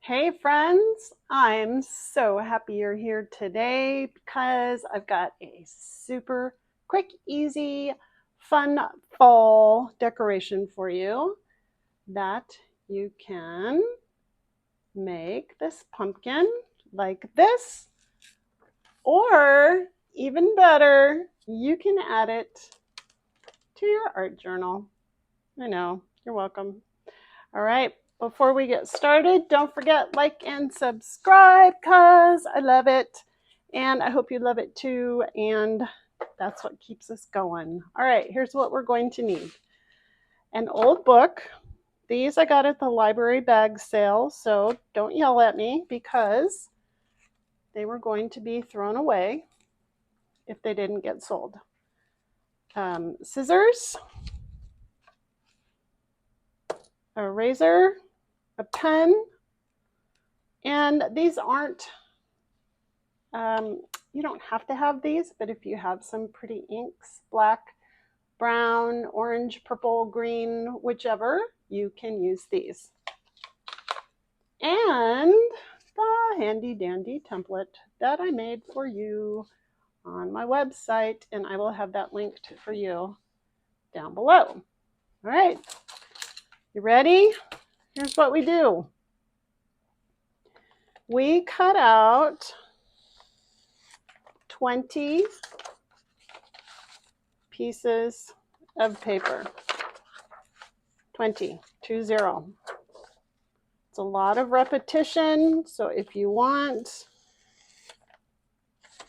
Hey friends, I'm so happy you're here today because I've got a super quick, easy, fun fall decoration for you that you can make this pumpkin like this, or even better, you can add it to your art journal. I know, you're welcome. All right, before we get started, don't forget, like and subscribe because I love it. And I hope you love it too. And that's what keeps us going. All right, here's what we're going to need. An old book. These I got at the library bag sale, so don't yell at me because they were going to be thrown away if they didn't get sold. Scissors, a razor, a pen, and these aren't, you don't have to have these, but if you have some pretty inks, black, brown, orange, purple, green, whichever, you can use these. And the handy dandy template that I made for you on my website, and I will have that linked for you down below. All right, you ready? Here's what we do. We cut out 20 pieces of paper. 20. It's a lot of repetition, so if you want,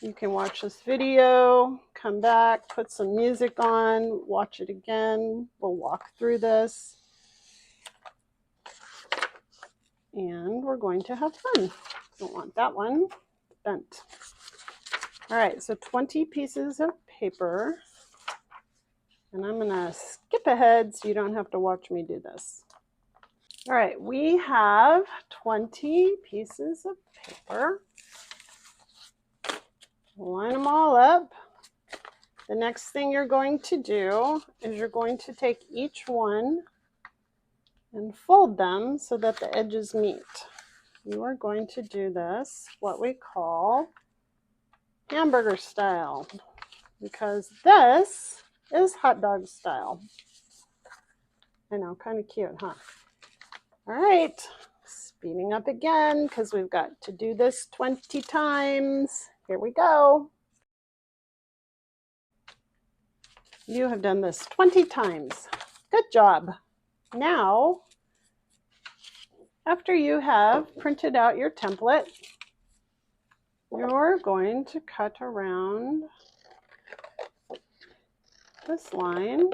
you can watch this video, come back, put some music on, watch it again. We'll walk through this, and we're going to have fun. Don't want that one bent. All right, so 20 pieces of paper, and I'm gonna skip ahead so you don't have to watch me do this. All right, we have 20 pieces of paper. Line them all up. The next thing you're going to do is you're going to take each one and fold them so that the edges meet. You are going to do this what we call hamburger style, because this is hot dog style. I know, kind of cute, huh? All right, speeding up again because we've got to do this 20 times. Here we go. You have done this 20 times. Good job. Now, after you have printed out your template, you're going to cut around this line.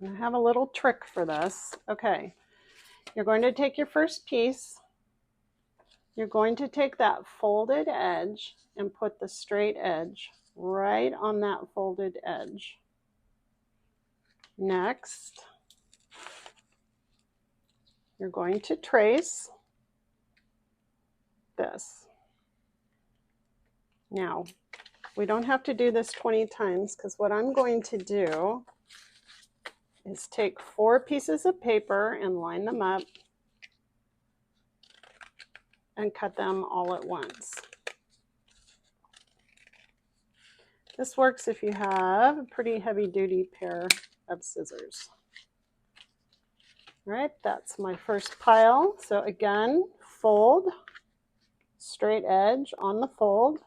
I have a little trick for this. Okay, you're going to take your first piece. You're going to take that folded edge and put the straight edge right on that folded edge. Next, you're going to trace this. Now, we don't have to do this 20 times because what I'm going to do is take 4 pieces of paper and line them up and cut them all at once. This works if you have a pretty heavy-duty pair of scissors. All right, that's my first pile. So again, fold, straight edge on the fold.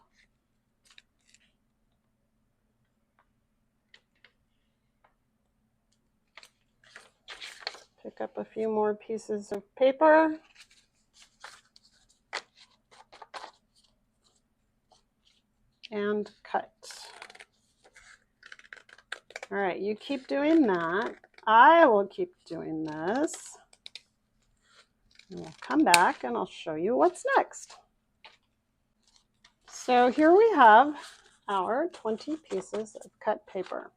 Pick up a few more pieces of paper. And cut. All right, you keep doing that. I will keep doing this. And we'll come back and I'll show you what's next. So here we have our 20 pieces of cut paper.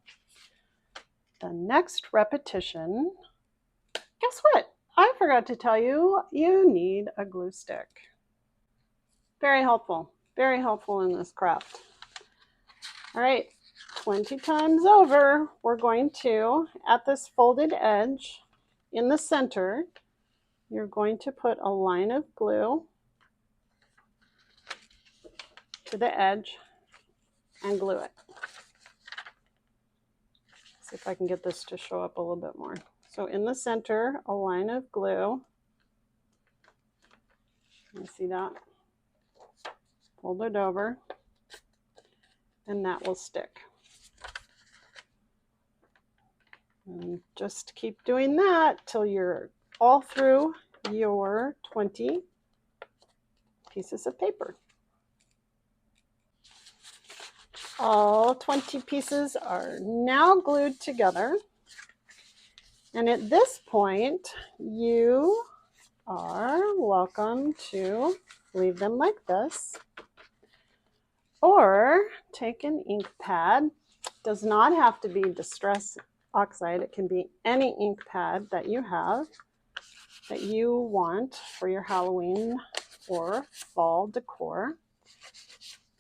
The next repetition, guess what? I forgot to tell you, you need a glue stick. Very helpful in this craft. All right, 20 times over, we're going to, at this folded edge in the center, you're going to put a line of glue to the edge and glue it. See if I can get this to show up a little bit more. So in the center, a line of glue. You see that? Fold it over, and that will stick. And just keep doing that till you're all through your 20 pieces of paper. All 20 pieces are now glued together. And at this point, you are welcome to leave them like this, or take an ink pad. Does not have to be Distress Oxide. It can be any ink pad that you have that you want for your Halloween or fall decor.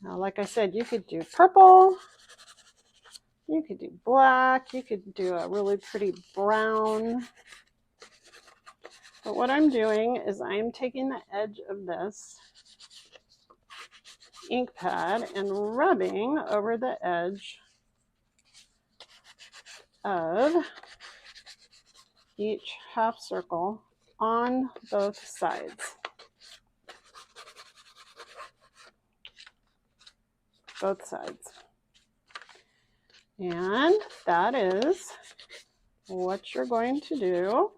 Now, like I said, you could do purple, you could do black, you could do a really pretty brown. But what I'm doing is I'm taking the edge of this ink pad and rubbing over the edge of each half circle on both sides. Both sides. And that is what you're going to do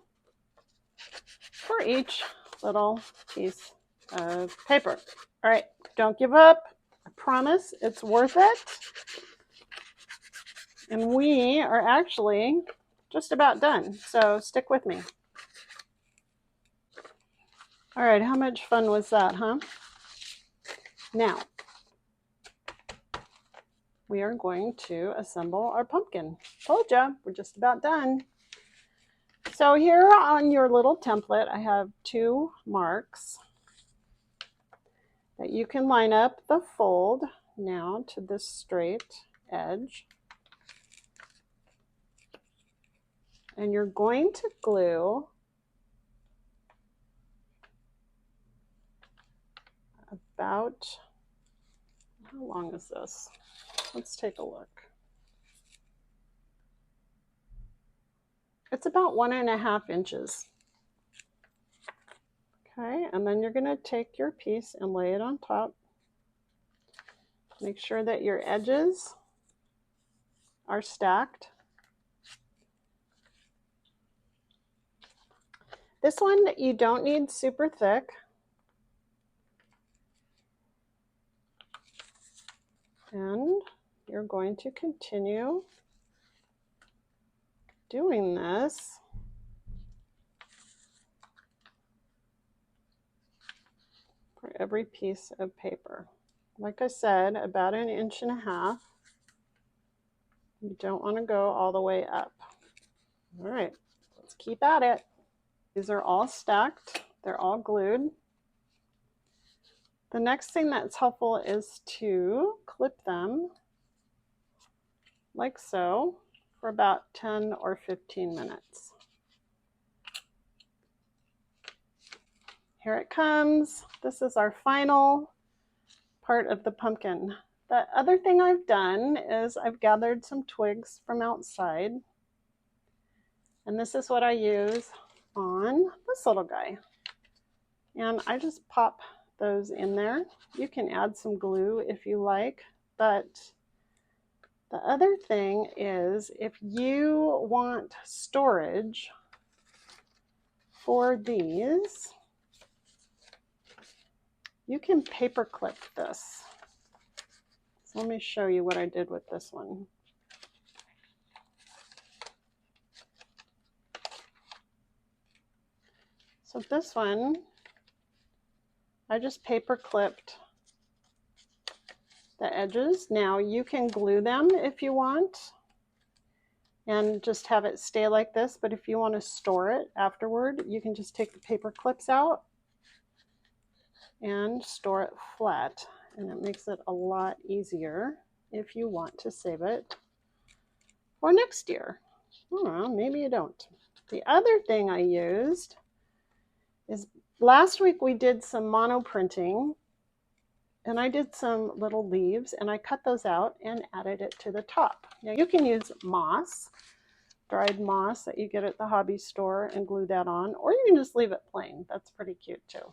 for each little piece of paper. All right, don't give up. I promise it's worth it. And we are actually just about done, so stick with me. All right, how much fun was that, huh? Now, we are going to assemble our pumpkin. Told ya, we're just about done. So here on your little template, I have 2 marks that you can line up the fold now to this straight edge. And you're going to glue about, how long is this? Let's take a look. It's about 1.5 inches. Okay, and then you're going to take your piece and lay it on top. Make sure that your edges are stacked. This one you don't need super thick. And you're going to continue doing this for every piece of paper. Like I said, about 1.5 inches. You don't want to go all the way up. All right, let's keep at it. These are all stacked. They're all glued. The next thing that's helpful is to clip them like so for about 10 or 15 minutes. Here it comes. This is our final part of the pumpkin. The other thing I've done is I've gathered some twigs from outside, and this is what I use on this little guy. And I just pop those in there. You can add some glue if you like, but the other thing is if you want storage for these, you can paper clip this. So let me show you what I did with this one. So this one, I just paper clipped the edges. Now you can glue them if you want and just have it stay like this, but if you want to store it afterward, you can just take the paper clips out and store it flat, and it makes it a lot easier if you want to save it for next year. Well, maybe you don't. The other thing I used is last week we did some mono printing, and I did some little leaves, and I cut those out and added it to the top. Now you can use moss, dried moss that you get at the hobby store, and glue that on, or you can just leave it plain. That's pretty cute too.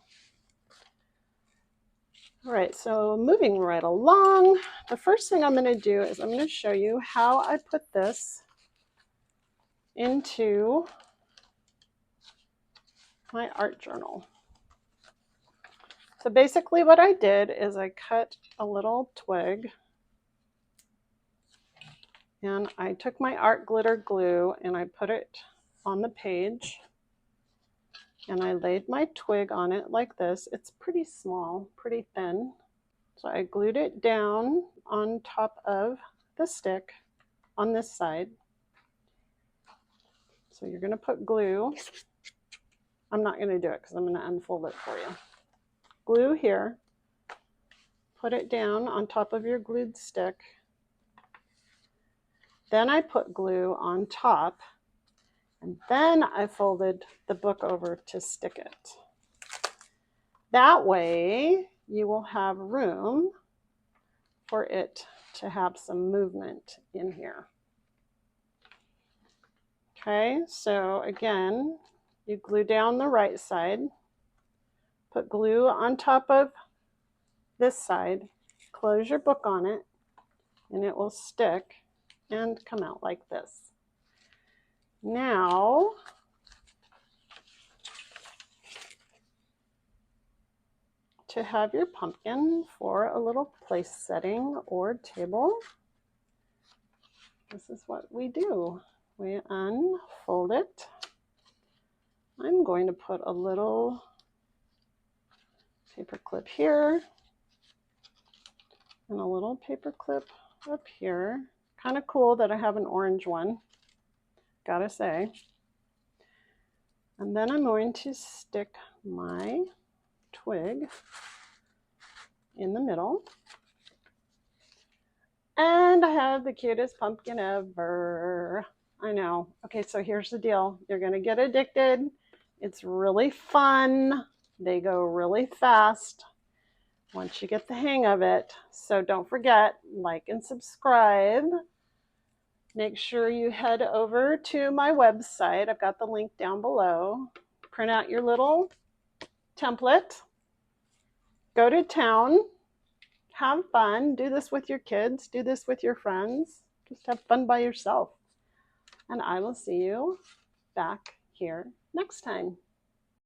All right, so moving right along, the first thing I'm going to do is I'm going to show you how I put this into my art journal. So basically what I did is I cut a little twig, and I took my art glitter glue and I put it on the page, and I laid my twig on it like this. It's pretty small, pretty thin. So I glued it down on top of the stick on this side. So you're going to put glue. I'm not going to do it because I'm going to unfold it for you. Glue here. Put it down on top of your glued stick. Then I put glue on top, and then I folded the book over to stick it. That way you will have room for it to have some movement in here. Okay, so again, you glue down the right side, put glue on top of this side, close your book on it, and it will stick and come out like this. Now, to have your pumpkin for a little place setting or table, this is what we do. We unfold it. I'm going to put a little paper clip here and a little paper clip up here. Kind of cool that I have an orange one, gotta say. And then I'm going to stick my twig in the middle. And I have the cutest pumpkin ever. I know. Okay, so here's the deal. You're gonna get addicted. It's really fun. They go really fast once you get the hang of it. So don't forget, like and subscribe. Make sure you head over to my website. I've got the link down below. Print out your little template. Go to town. Have fun. Do this with your kids. Do this with your friends. Just have fun by yourself. And I will see you back here next time.